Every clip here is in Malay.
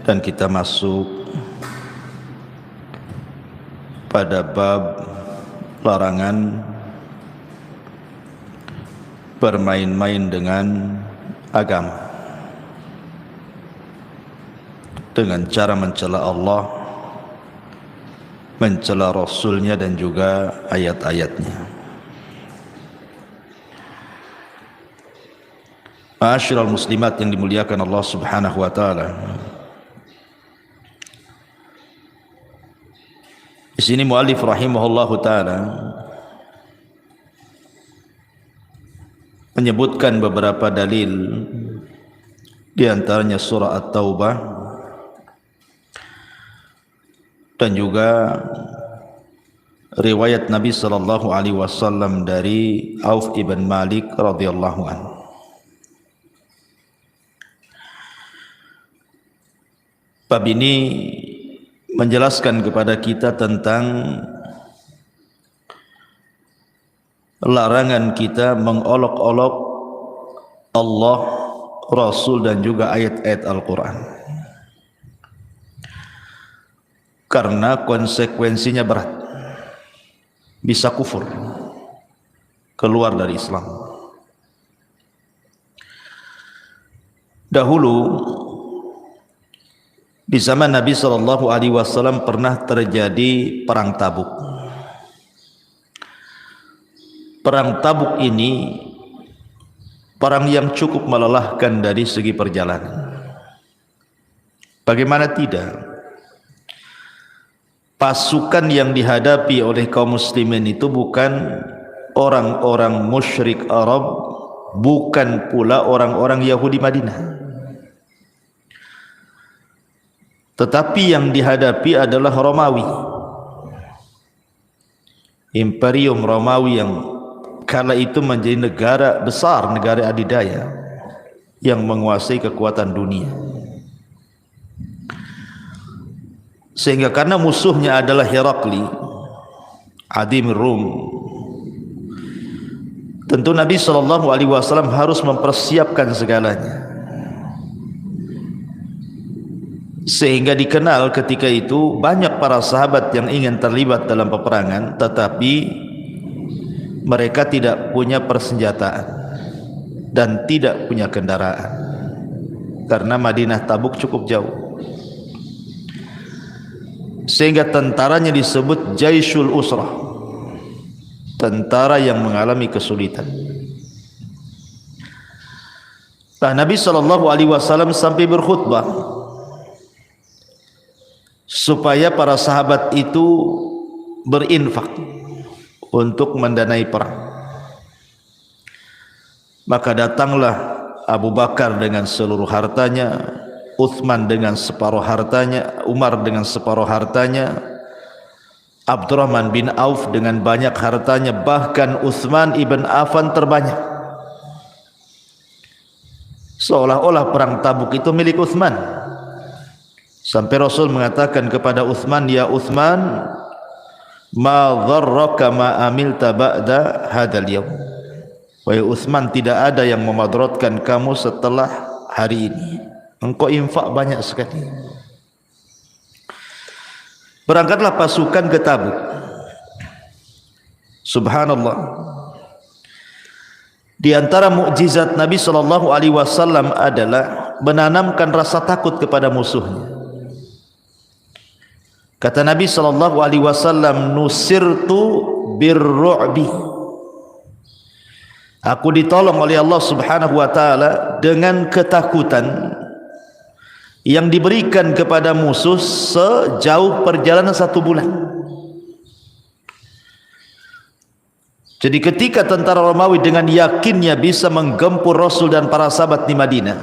Dan kita masuk pada bab larangan bermain-main dengan agama dengan cara mencela Allah, mencela Rasulnya dan juga ayat-ayatnya. Ma'asyiral muslimat yang dimuliakan Allah Subhanahu wa taala. Di sini muallif rahimahullahu taala menyebutkan beberapa dalil, di antaranya surah At-Taubah dan juga riwayat Nabi sallallahu alaihi wasallam dari Auf ibn Malik radhiyallahu anhu. Bab ini menjelaskan kepada kita tentang larangan kita mengolok-olok Allah, Rasul dan juga ayat-ayat Al-Quran, karena konsekuensinya berat, bisa kufur, keluar dari Islam. Dahulu di zaman Nabi SAW pernah terjadi perang Tabuk. Perang Tabuk ini perang yang cukup melelahkan dari segi perjalanan. Bagaimana tidak? Pasukan yang dihadapi oleh kaum muslimin itu bukan orang-orang musyrik Arab, bukan pula orang-orang Yahudi Madinah. Tetapi yang dihadapi adalah Romawi, Imperium Romawi yang kala itu menjadi negara besar, negara adidaya yang menguasai kekuatan dunia. Sehingga karena musuhnya adalah Herakli, Adim Rum, tentu Nabi SAW harus mempersiapkan segalanya. Sehingga dikenal ketika itu banyak para sahabat yang ingin terlibat dalam peperangan, tetapi mereka tidak punya persenjataan dan tidak punya kendaraan, karena Madinah Tabuk cukup jauh. Sehingga tentaranya disebut Jaisul Usrah, tentara yang mengalami kesulitan. Nah, Nabi SAW sampai berkhutbah supaya para sahabat itu berinfak untuk mendanai perang. Maka datanglah Abu Bakar dengan seluruh hartanya, Uthman dengan separuh hartanya, Umar dengan separuh hartanya, Abdurrahman bin Auf dengan banyak hartanya, bahkan Uthman ibn Affan terbanyak. Seolah-olah perang Tabuk itu milik Uthman. Sampai Rasul mengatakan kepada Uthman, "Ya Uthman, ma dharraka ma amilta ba'da hadzal yaum." Wahai Uthman, tidak ada yang memadratkan kamu setelah hari ini. Engkau infak banyak sekali. Berangkatlah pasukan ke Tabuk. Subhanallah. Di antara mukjizat Nabi SAW adalah menanamkan rasa takut kepada musuhnya. Kata Nabi SAW, "Nusirtu birru'bi." Aku ditolong oleh Allah Subhanahu wa taala dengan ketakutan yang diberikan kepada musuh sejauh perjalanan 1 bulan. Jadi ketika tentara Romawi dengan yakinnya bisa menggempur Rasul dan para sahabat di Madinah,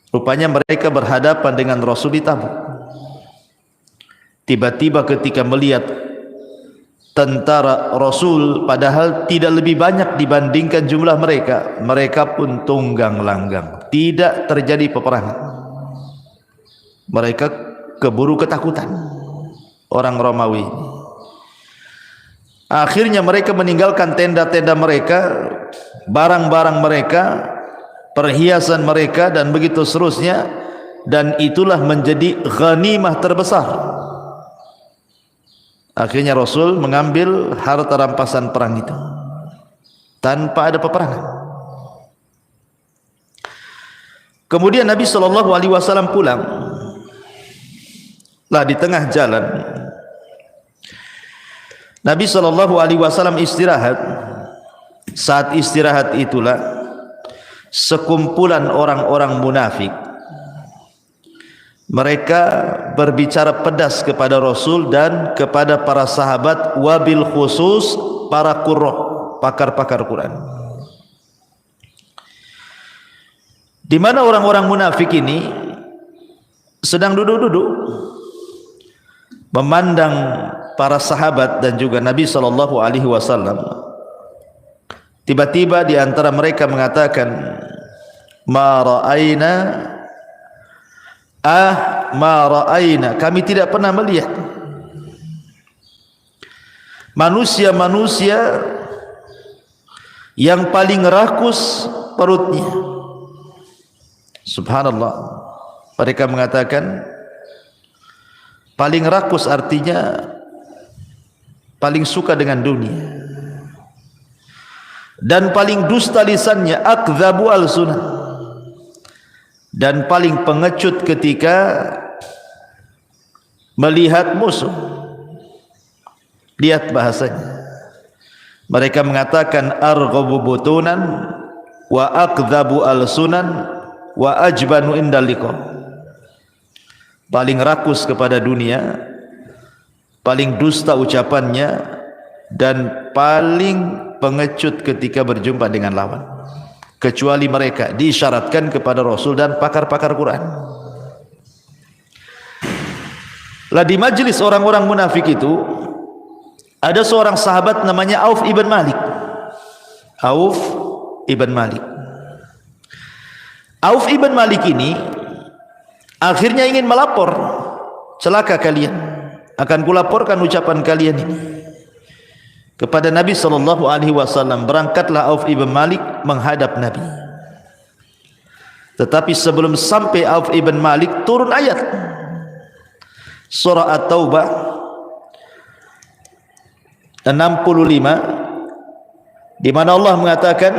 rupanya mereka berhadapan dengan Rasul di Tabuk. Tiba-tiba ketika melihat tentara Rasul padahal tidak lebih banyak dibandingkan jumlah mereka, mereka pun tunggang langgang, tidak terjadi peperangan. Mereka keburu ketakutan, orang Romawi. Akhirnya mereka meninggalkan tenda-tenda mereka, barang-barang mereka, perhiasan mereka dan begitu seterusnya, dan itulah menjadi ghanimah terbesar. Akhirnya Rasul mengambil harta rampasan perang itu tanpa ada peperangan. Kemudian Nabi SAW pulang. Lah di tengah jalan Nabi SAW istirahat. Saat istirahat itulah sekumpulan orang-orang munafik, mereka berbicara pedas kepada Rasul dan kepada para sahabat, wabil khusus para qurrah, pakar-pakar Quran. Di mana orang-orang munafik ini sedang duduk-duduk memandang para sahabat dan juga Nabi SAW. Tiba-tiba di antara mereka mengatakan, ma ra'aina, kami tidak pernah melihat manusia-manusia yang paling rakus perutnya. Subhanallah, mereka mengatakan paling rakus artinya paling suka dengan dunia, dan paling dusta lisannya, akdzabu al-sunnah, dan paling pengecut ketika melihat musuh. Lihat bahasanya, mereka mengatakan arghabu butunan wa akdzabu al-sunan wa ajbanu indal liqa, paling rakus kepada dunia, paling dusta ucapannya, dan paling pengecut ketika berjumpa dengan lawan. Kecuali mereka diisyaratkan kepada Rasul dan pakar-pakar Quran. Lah di majlis orang-orang munafik itu ada seorang sahabat namanya Auf ibn Malik. Auf ibn Malik. Auf ibn Malik ini akhirnya ingin melapor, celaka kalian, akan kulaporkan ucapan kalian ini kepada Nabi SAW. Berangkatlah Auf ibn Malik menghadap Nabi. Tetapi sebelum sampai Auf ibn Malik, turun ayat surah At-Taubah 65, di mana Allah mengatakan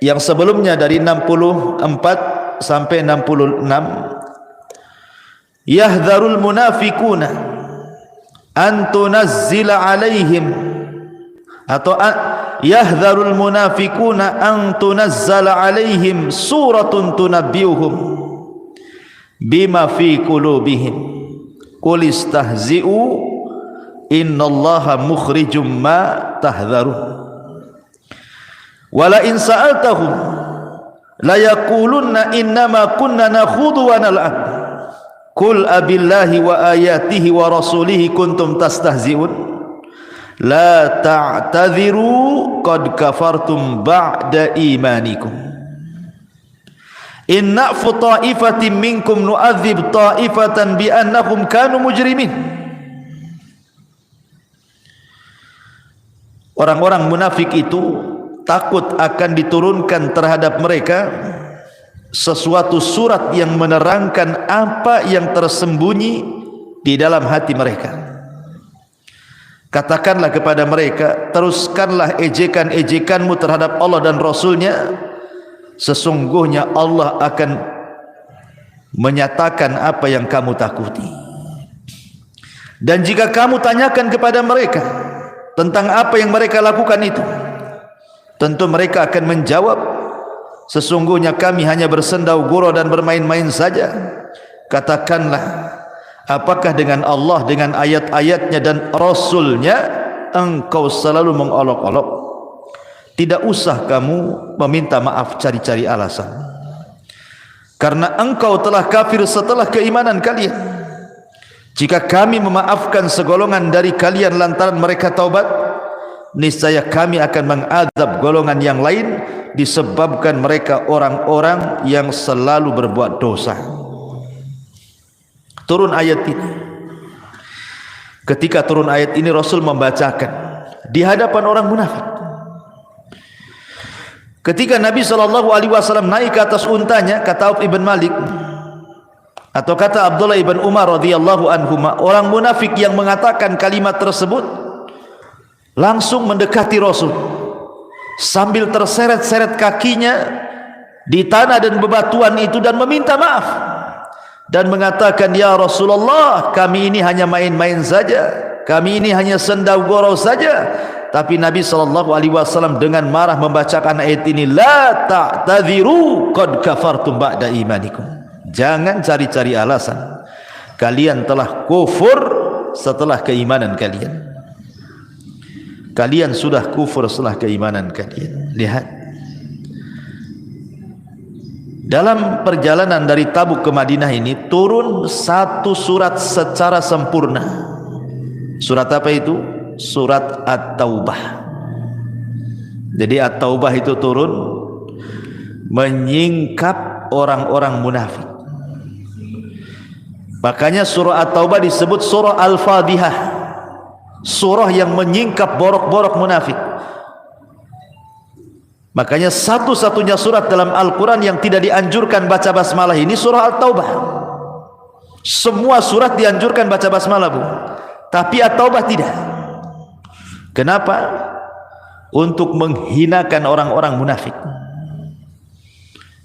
yang sebelumnya dari 64 sampai 66, yahdharul munafiquna an tunazzila alaihim, atau yahdharul munafiquna an tunazzala alaihim suratun tunabbiuhum bima fi qulubihim qul istahzi'u innallaha mukhrijum ma tahdharun wala in sa'altahum la yaqulunna innama kunna nakhudhu wa nal'ab qul abillahi wa ayatihi wa rasulihi kuntum tastahzi'un la ta'tadhiru qad kafartum ba'da imanikum in na'fu ta'ifatin minkum nu'adzib ta'ifatan bi annahum kanu mujrimin. Orang-orang munafik itu takut akan diturunkan terhadap mereka sesuatu surat yang menerangkan apa yang tersembunyi di dalam hati mereka. Katakanlah kepada mereka, teruskanlah ejekan-ejekanmu terhadap Allah dan Rasulnya, sesungguhnya Allah akan menyatakan apa yang kamu takuti. Dan jika kamu tanyakan kepada mereka tentang apa yang mereka lakukan itu, tentu mereka akan menjawab, sesungguhnya kami hanya bersendau gurau dan bermain-main saja. Katakanlah, apakah dengan Allah, dengan ayat-ayatnya dan Rasulnya engkau selalu mengolok-olok? Tidak usah kamu meminta maaf, cari-cari alasan, karena engkau telah kafir setelah keimanan kalian. Jika kami memaafkan segolongan dari kalian lantaran mereka taubat, niscaya kami akan mengadab golongan yang lain disebabkan mereka orang-orang yang selalu berbuat dosa. Turun ayat ini. Ketika turun ayat ini, Rasul membacakan di hadapan orang munafik. Ketika Nabi SAW naik ke atas untanya, kata Auf ibn Malik, Atau kata Abdullah ibn Umar radhiyallahu anhuma, orang munafik yang mengatakan kalimat tersebut langsung mendekati Rasul sambil terseret-seret kakinya di tanah dan bebatuan itu dan meminta maaf dan mengatakan, ya Rasulullah, kami ini hanya main-main saja, kami ini hanya sendau gurau saja. Tapi Nabi SAW dengan marah membacakan ayat ini, la ta'tadhiru qad kafartum ba'da imanikum. Jangan cari-cari alasan, kalian telah kufur setelah keimanan kalian. Kalian sudah kufur setelah keimanan kalian. Lihat, dalam perjalanan dari Tabuk ke Madinah ini turun satu surat secara sempurna. Surat apa itu? Surat At-Taubah. Jadi At-Taubah itu turun menyingkap orang-orang munafik. Makanya surah At-Taubah disebut surah Al-Fadhihah, surah yang menyingkap borok-borok munafik. Makanya satu-satunya surat dalam Al-Quran yang tidak dianjurkan baca basmalah ini surah At-Taubah. Semua surat dianjurkan baca basmalah, Bu, tapi At-Taubah tidak. Kenapa? Untuk menghinakan orang-orang munafik.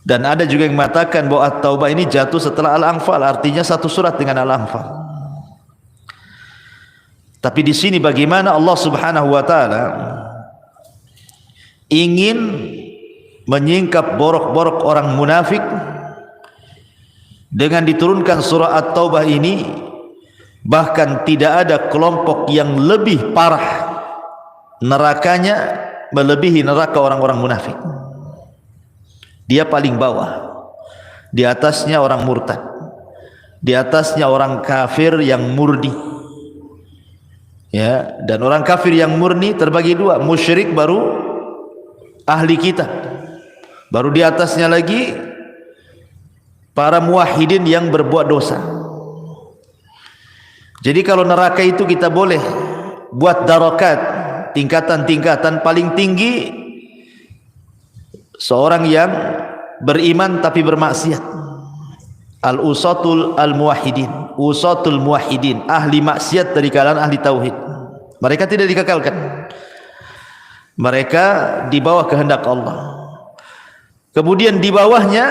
Dan ada juga yang mengatakan bahwa At-Taubah ini jatuh setelah Al-Anfal, artinya satu surat dengan Al-Anfal. Tapi di sini bagaimana Allah Subhanahu wa taala ingin menyingkap borok-borok orang munafik dengan diturunkan surah At-Taubah ini. Bahkan tidak ada kelompok yang lebih parah nerakanya melebihi neraka orang-orang munafik. Dia paling bawah, di atasnya orang murtad, di atasnya orang kafir yang murni, ya. Dan orang kafir yang murni terbagi dua, musyrik baru ahli kitab, baru di atasnya lagi para muwahhidin yang berbuat dosa. Jadi kalau neraka itu kita boleh buat darakat, tingkatan-tingkatan. Paling tinggi seorang yang beriman tapi bermaksiat, al-usatul al-muwahhidin, usatul muwahhidin, ahli maksiat dari kalangan ahli tauhid. Mereka tidak dikekalkan, mereka di bawah kehendak Allah. Kemudian di bawahnya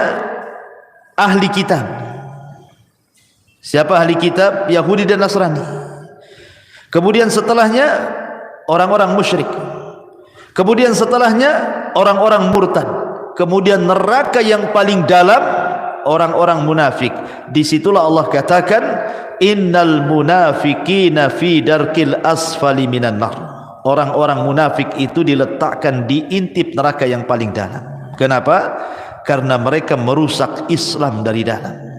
ahli kitab. Siapa ahli kitab? Yahudi dan Nasrani. Kemudian setelahnya orang-orang musyrik. Kemudian setelahnya orang-orang murtad. Kemudian neraka yang paling dalam orang-orang munafik. Disitulah Allah katakan, innal munafiqina fi darkil asfali minan nar. Orang-orang munafik itu diletakkan di intip neraka yang paling dalam. Kenapa? Karena mereka merusak Islam dari dalam.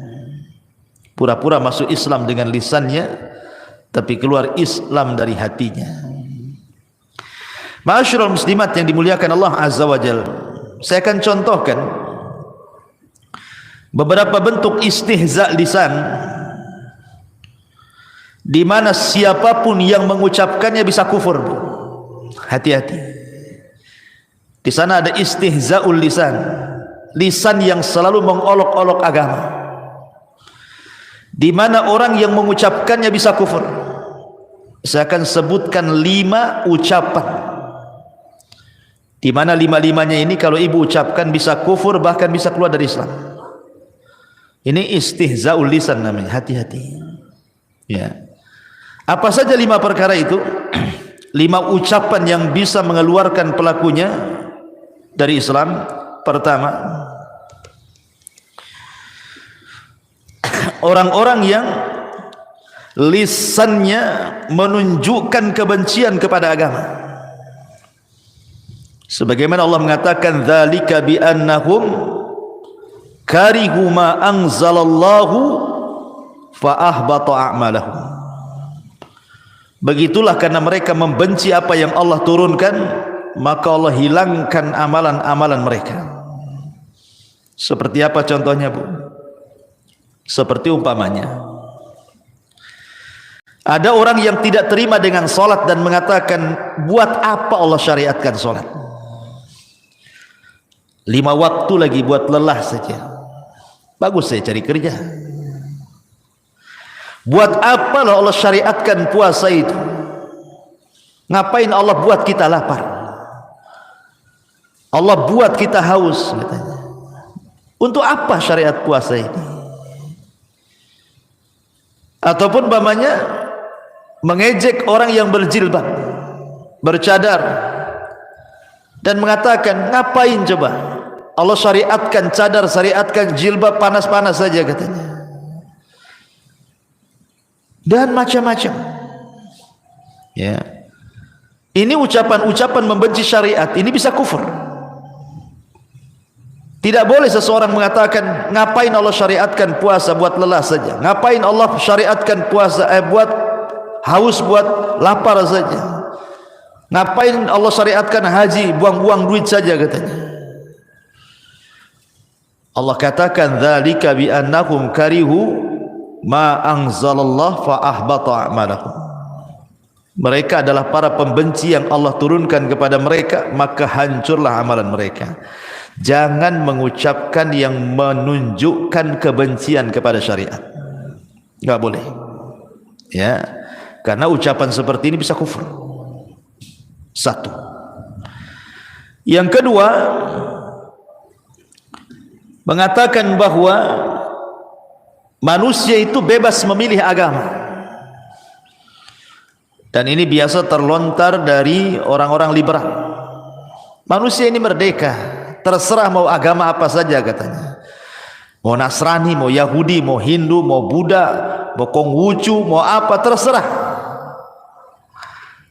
Pura-pura masuk Islam dengan lisannya, tapi keluar Islam dari hatinya. Ma'asyiral muslimat yang dimuliakan Allah Azza wa Jalla, saya akan contohkan beberapa bentuk istihza lisan di mana siapapun yang mengucapkannya bisa kufur. Hati-hati. Di sana ada istihzaul lisan, lisan yang selalu mengolok-olok agama, di mana orang yang mengucapkannya bisa kufur. Saya akan sebutkan 5 ucapan, di mana 5-5-nya ini kalau ibu ucapkan bisa kufur, bahkan bisa keluar dari Islam. Ini istihzaul lisan namanya. Hati-hati. Ya. Apa saja 5 perkara itu? 5 ucapan yang bisa mengeluarkan pelakunya dari Islam. Pertama, orang-orang yang lisannya menunjukkan kebencian kepada agama. Sebagaimana Allah mengatakan, dzalika bi annahum karihu ma anzalallahu fa ahbata a'malahum. Begitulah karena mereka membenci apa yang Allah turunkan, maka Allah hilangkan amalan-amalan mereka. Seperti apa contohnya, Bu? Seperti umpamanya, ada orang yang tidak terima dengan solat dan mengatakan, buat apa Allah syariatkan solat? 5 waktu lagi buat lelah saja. Bagus saya cari kerja. Buat apa lah Allah syariatkan puasa itu? Ngapain Allah buat kita lapar? Allah buat kita haus, katanya. Untuk apa syariat puasa ini? Ataupun umpamanya mengejek orang yang berjilbab, bercadar, dan mengatakan, ngapain coba Allah syariatkan cadar, syariatkan jilbab, panas-panas saja, katanya. Dan macam-macam. Ya. Ini ucapan-ucapan membenci syariat, ini bisa kufur. Tidak boleh seseorang mengatakan, ngapain Allah syariatkan puasa buat lelah saja, ngapain Allah syariatkan puasa buat haus, buat lapar saja, ngapain Allah syariatkan haji, buang-buang duit saja, katanya. Allah katakan, dzalika bi annahum karihu ma anzalallah fa ahbata a'malahum. Mereka adalah para pembenci yang Allah turunkan kepada mereka, maka hancurlah amalan mereka. Jangan mengucapkan yang menunjukkan kebencian kepada syariat, enggak boleh, ya, karena ucapan seperti ini bisa kufur. Satu. Yang kedua, mengatakan bahwa manusia itu bebas memilih agama. Dan ini biasa terlontar dari orang-orang liberal. Manusia ini merdeka, terserah mau agama apa saja, katanya. Mau Nasrani, mau Yahudi, mau Hindu, mau Buddha, mau Konghucu, mau apa, terserah.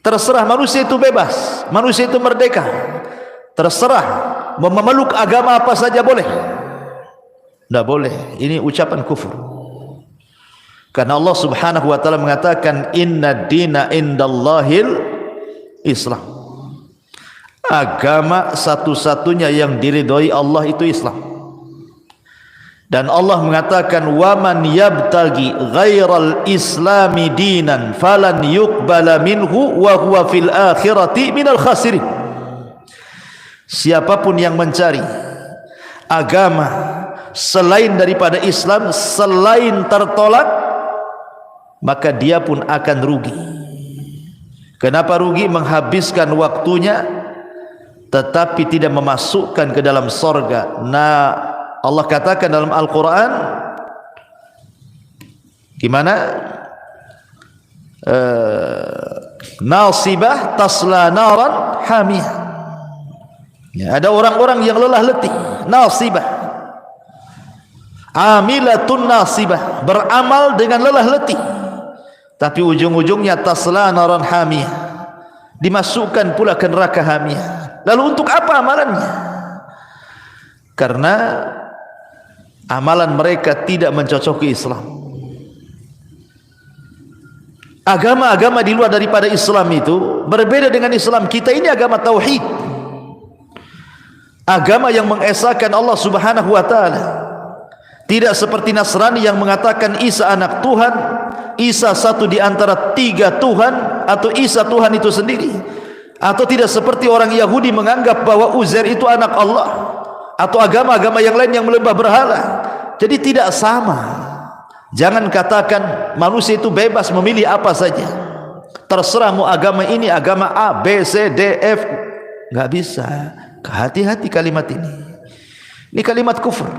Terserah, manusia itu bebas, manusia itu merdeka. Terserah mau memeluk agama apa saja boleh. Tidak boleh, ini ucapan kufur. Karena Allah Subhanahu wa taala mengatakan, inna dina indallahil Islam. Agama satu-satunya yang diridhoi Allah itu Islam. Dan Allah mengatakan, wa man yabtagi ghairal islami dinan falan yuqbala minhu wa huwa fil akhirati minal khasirin. Siapapun yang mencari agama selain daripada Islam, selain tertolak, maka dia pun akan rugi. Kenapa rugi? Menghabiskan waktunya tetapi tidak memasukkan ke dalam sorga. Nah, Allah katakan dalam Al-Quran, gimana? Nasibah tasla naran hamiyah. Ya, ada orang-orang yang lelah letih, nasibah, amilatun nasibah, beramal dengan lelah letih, tapi ujung-ujungnya tasla naran hamiyah, dimasukkan pula ke neraka hamiyah. Lalu untuk apa amalannya? Karena amalan mereka tidak mencocoki Islam. Agama-agama di luar daripada Islam itu berbeda dengan Islam. Kita ini agama tauhid, agama yang mengesahkan Allah Subhanahu wa taala. Tidak seperti Nasrani yang mengatakan Isa anak Tuhan, Isa satu di antara 3 Tuhan, atau Isa Tuhan itu sendiri. Atau tidak seperti orang Yahudi menganggap bahwa Uzair itu anak Allah, atau agama-agama yang lain yang menyembah berhala. Jadi tidak sama. Jangan katakan manusia itu bebas memilih apa saja, terserah mau agama ini, agama A, B, C, D, F. Enggak bisa. Hati-hati kalimat ini. Ini kalimat kufur.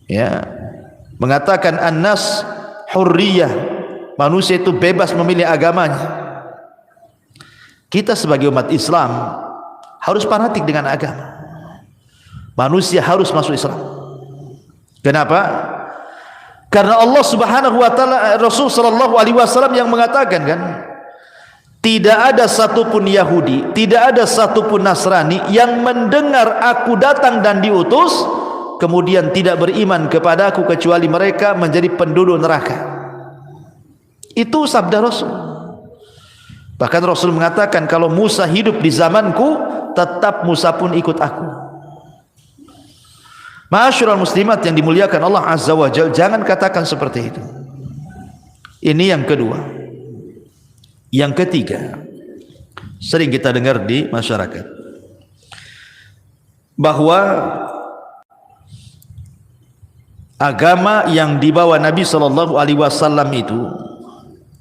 Ya, mengatakan an-nas hurriyah, manusia itu bebas memilih agamanya. Kita sebagai umat Islam harus fanatik dengan agama. Manusia harus masuk Islam. Kenapa? Karena Allah Subhanahu wa taala, Rasul sallallahu alaihi wasallam yang mengatakan kan, tidak ada satupun Yahudi, tidak ada satupun Nasrani yang mendengar aku datang dan diutus kemudian tidak beriman kepada aku kecuali mereka menjadi penduduk neraka. Itu sabda Rasul. Bahkan Rasul mengatakan, kalau Musa hidup di zamanku, tetap Musa pun ikut aku. Ma'asyiral muslimat yang dimuliakan Allah Azza wa Jalla, jangan katakan seperti itu. Ini yang kedua. Yang ketiga, sering kita dengar di masyarakat bahwa agama yang dibawa Nabi sallallahu alaihi wasallam itu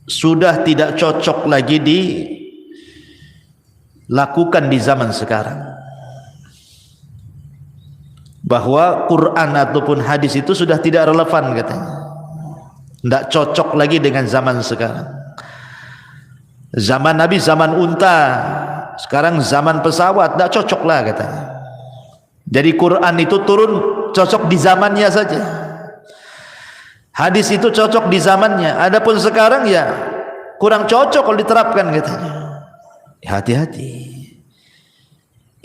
sudah tidak cocok lagi dilakukan di zaman sekarang. Bahwa Quran ataupun hadis itu sudah tidak relevan katanya. Tidak cocok lagi dengan zaman sekarang. Zaman Nabi zaman unta, sekarang zaman pesawat, tidak cocok lah katanya. Jadi Quran itu turun cocok di zamannya saja. Hadis itu cocok di zamannya. Adapun sekarang ya kurang cocok kalau diterapkan katanya. Hati-hati.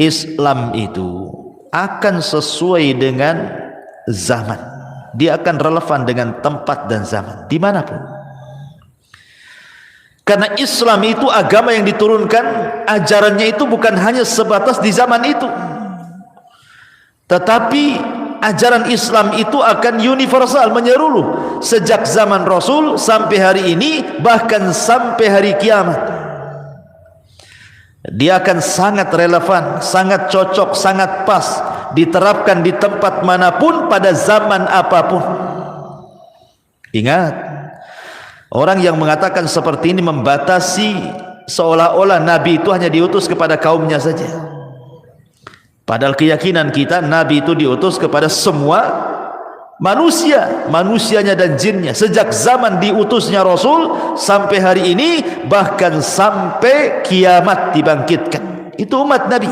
Islam itu akan sesuai dengan zaman. Dia akan relevan dengan tempat dan zaman dimanapun. Karena Islam itu agama yang diturunkan, ajarannya itu bukan hanya sebatas di zaman itu, tetapi ajaran Islam itu akan universal, menyeluruh sejak zaman Rasul sampai hari ini, bahkan sampai hari kiamat. Dia akan sangat relevan, sangat cocok, sangat pas diterapkan di tempat manapun pada zaman apapun. Ingat, orang yang mengatakan seperti ini membatasi seolah-olah Nabi itu hanya diutus kepada kaumnya saja. Padahal keyakinan kita Nabi itu diutus kepada semua manusia, manusianya dan jinnya. Sejak zaman diutusnya Rasul sampai hari ini, bahkan sampai kiamat dibangkitkan. Itu umat Nabi.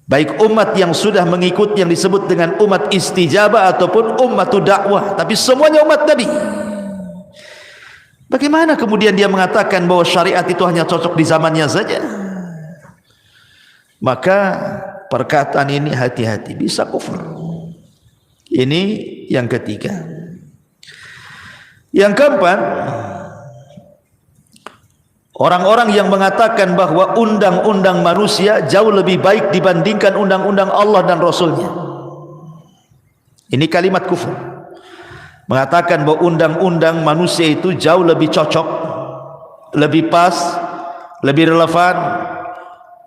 Baik umat yang sudah mengikut yang disebut dengan umat istijabah ataupun ummatu dakwah, tapi semuanya umat Nabi. Bagaimana kemudian dia mengatakan bahwa syariat itu hanya cocok di zamannya saja? Maka perkataan ini hati-hati, bisa kufur. Ini yang ketiga. Yang keempat, orang-orang yang mengatakan bahwa undang-undang manusia jauh lebih baik dibandingkan undang-undang Allah dan Rasulnya. Ini kalimat kufur. Mengatakan bahwa undang-undang manusia itu jauh lebih cocok, lebih pas, lebih relevan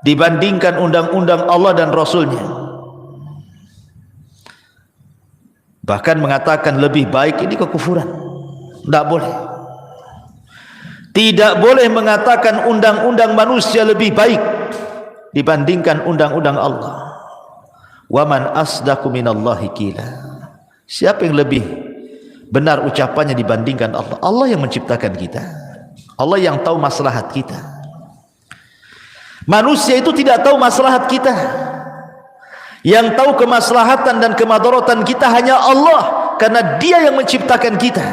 dibandingkan undang-undang Allah dan Rasulnya. Bahkan mengatakan lebih baik, ini kekufuran. Tidak boleh. Tidak boleh mengatakan undang-undang manusia lebih baik dibandingkan undang-undang Allah. Wa man asdaqu minallahi qila. Siapa yang lebih benar ucapannya dibandingkan Allah? Allah yang menciptakan kita. Allah yang tahu maslahat kita. Manusia itu tidak tahu maslahat kita. Yang tahu kemaslahatan dan kemadaratan kita hanya Allah, karena Dia yang menciptakan kita.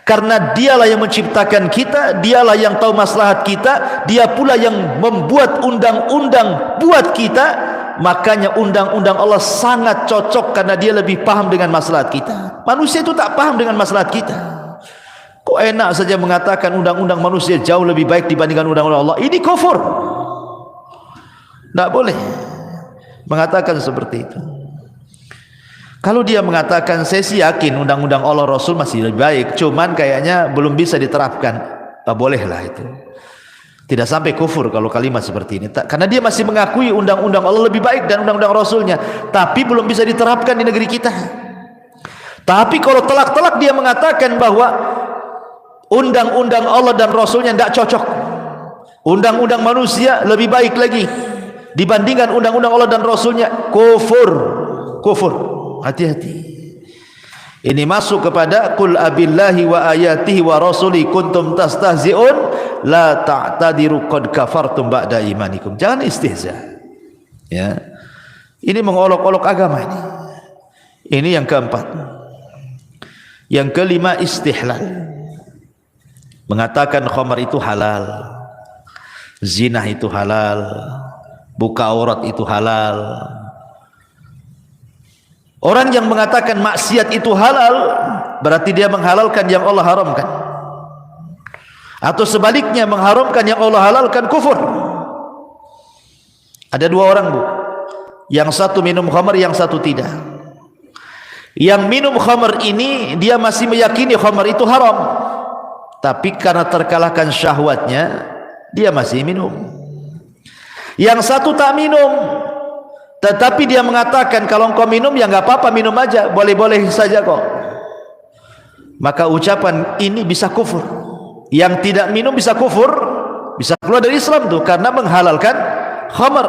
Karena Dialah yang menciptakan kita, Dialah yang tahu maslahat kita, Dia pula yang membuat undang-undang buat kita. Makanya undang-undang Allah sangat cocok karena Dia lebih paham dengan maslahat kita. Manusia itu tak paham dengan maslahat kita. Kok enak saja mengatakan undang-undang manusia jauh lebih baik dibandingkan undang-undang Allah? Ini kufur. Tak boleh mengatakan seperti itu. Kalau dia mengatakan saya sih yakin undang-undang Allah Rasul masih lebih baik, cuman kayaknya belum bisa diterapkan, bolehlah itu. Tidak sampai kufur kalau kalimat seperti ini, karena dia masih mengakui undang-undang Allah lebih baik dan undang-undang Rasulnya, tapi belum bisa diterapkan di negeri kita. Tapi kalau telak-telak dia mengatakan bahwa undang-undang Allah dan Rasulnya tidak cocok, undang-undang manusia lebih baik lagi dibandingkan undang-undang Allah dan Rasulnya, kufur. Kufur. Hati-hati. Ini masuk kepada qul abillahi wa ayatihi wa rasuli kuntum tastahzi'un la ta'tadiru qad kafartum ba'da imanikum. Jangan istihza. Ya. Ini mengolok-olok agama ini. Ini yang keempat. Yang kelima, istihlal. Mengatakan khamar itu halal, zina itu halal, buka aurat itu halal. Orang yang mengatakan maksiat itu halal, berarti dia menghalalkan yang Allah haramkan. Atau sebaliknya, mengharamkan yang Allah halalkan, kufur. Ada dua orang, Bu. Yang satu minum khamar, yang satu tidak. Yang minum khamar ini dia masih meyakini khamar itu haram, tapi karena terkalahkan syahwatnya dia masih minum. Yang satu tak minum, tetapi dia mengatakan kalau engkau minum ya enggak apa-apa, minum aja, boleh-boleh saja kok, maka ucapan ini bisa kufur. Yang tidak minum bisa kufur, bisa keluar dari Islam tuh, karena menghalalkan khamar.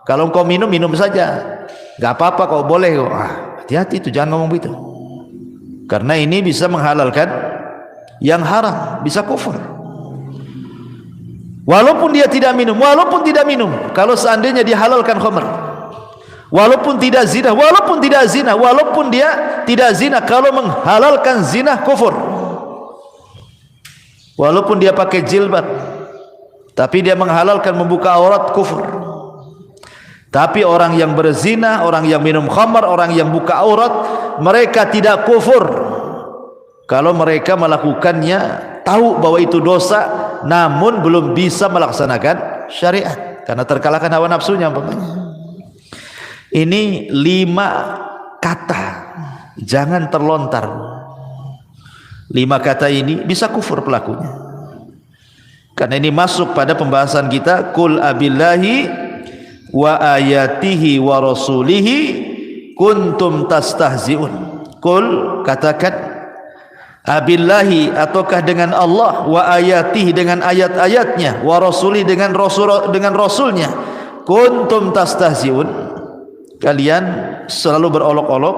Kalau engkau minum, minum saja, enggak apa-apa kok, boleh kok. Hati-hati itu, jangan ngomong begitu, karena ini bisa menghalalkan yang haram, bisa kufur. Walaupun dia tidak minum, kalau seandainya dihalalkan khamar, walaupun tidak zina, walaupun dia tidak zina, kalau menghalalkan zina kufur. Walaupun dia pakai jilbab, tapi dia menghalalkan membuka aurat, kufur. Tapi orang yang berzina, orang yang minum khamar, orang yang buka aurat, mereka tidak kufur kalau mereka melakukannya, tahu bahwa itu dosa, namun belum bisa melaksanakan syariat karena terkalahkan hawa nafsunya. Ini 5 kata, jangan terlontar. 5 kata ini bisa kufur pelakunya, karena ini masuk pada pembahasan kita, qul abillahi wa ayatihi wa rasulihi kuntum tastahzi'un. Qul, katakan, abillahi, ataukah dengan Allah, wa ayatihi, dengan ayat-ayatnya, wa rasuli, dengan rasulnya, kuntum tastahzi'un, kalian selalu berolok-olok,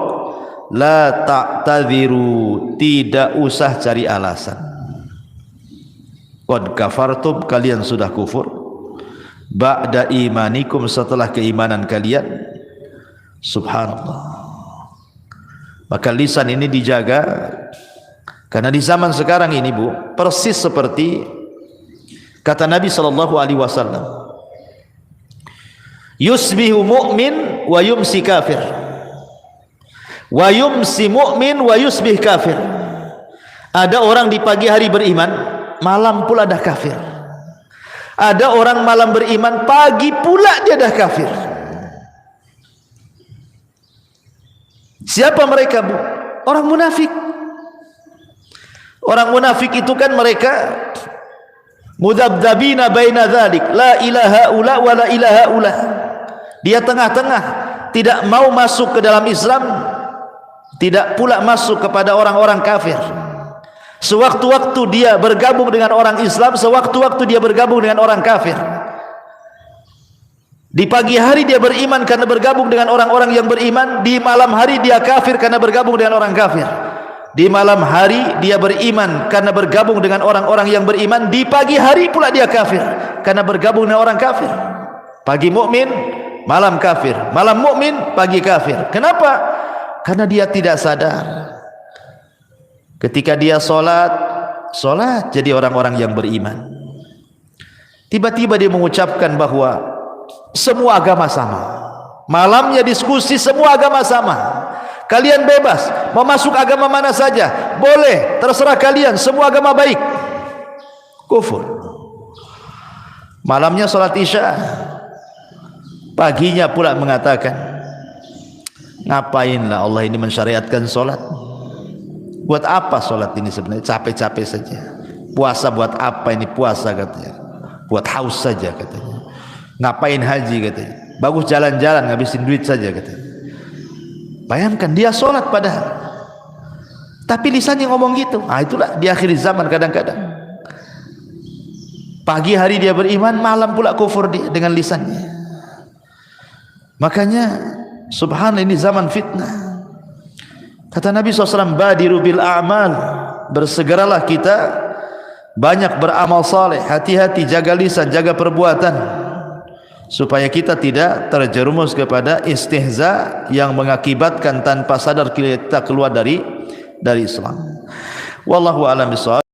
la ta'tadhiru, tidak usah cari alasan, qad kafartum, kalian sudah kufur, ba'da imanikum, setelah keimanan kalian. Subhanallah. Maka lisan ini dijaga, karena di zaman sekarang ini, Bu, persis seperti kata Nabi SAW, yusbihu mu'min wa yumsi kafir, wa yumsi mu'min wa yusbih kafir. Ada orang di pagi hari beriman, malam pula dah kafir. Ada orang malam beriman, pagi pula dia dah kafir. Siapa mereka, Bu? Orang munafik. Orang munafik itu kan mereka mudabdabina baina dzalik, la ilaha ula wa la ilaha ula. Dia tengah-tengah, tidak mau masuk ke dalam Islam, tidak pula masuk kepada orang-orang kafir. Sewaktu-waktu dia bergabung dengan orang Islam, sewaktu-waktu dia bergabung dengan orang kafir. Di pagi hari dia beriman karena bergabung dengan orang-orang yang beriman, di malam hari dia kafir karena bergabung dengan orang kafir. Di malam hari dia beriman karena bergabung dengan orang-orang yang beriman, di pagi hari pula dia kafir karena bergabung dengan orang kafir. Pagi mukmin, malam kafir, malam mukmin, pagi kafir. Kenapa? Karena dia tidak sadar. Ketika dia sholat jadi orang-orang yang beriman. Tiba-tiba dia mengucapkan bahwa semua agama sama. Malamnya diskusi, semua agama sama. Kalian bebas mau masuk agama mana saja, boleh, terserah kalian, semua agama baik. Kufur. Malamnya sholat isya, paginya pula mengatakan, ngapainlah Allah ini mensyariatkan sholat? Buat apa sholat ini sebenarnya? Capek-capek saja. Puasa buat apa ini puasa, katanya? Buat haus saja, katanya. Ngapain haji, katanya? Bagus jalan-jalan, ngabisin duit saja, katanya. Bayangkan dia sholat padahal, tapi lisannya ngomong gitu. Itulah di akhir zaman kadang-kadang. Pagi hari dia beriman, malam pula kufur dia dengan lisannya. Makanya subhanallah, ini zaman fitnah. Kata Nabi SAW, badiru bil a'mal, bersegeralah kita banyak beramal saleh. Hati-hati, jaga lisan, jaga perbuatan, supaya kita tidak terjerumus kepada istihza yang mengakibatkan tanpa sadar kita keluar dari Islam. Wallahu a'lam bishawab.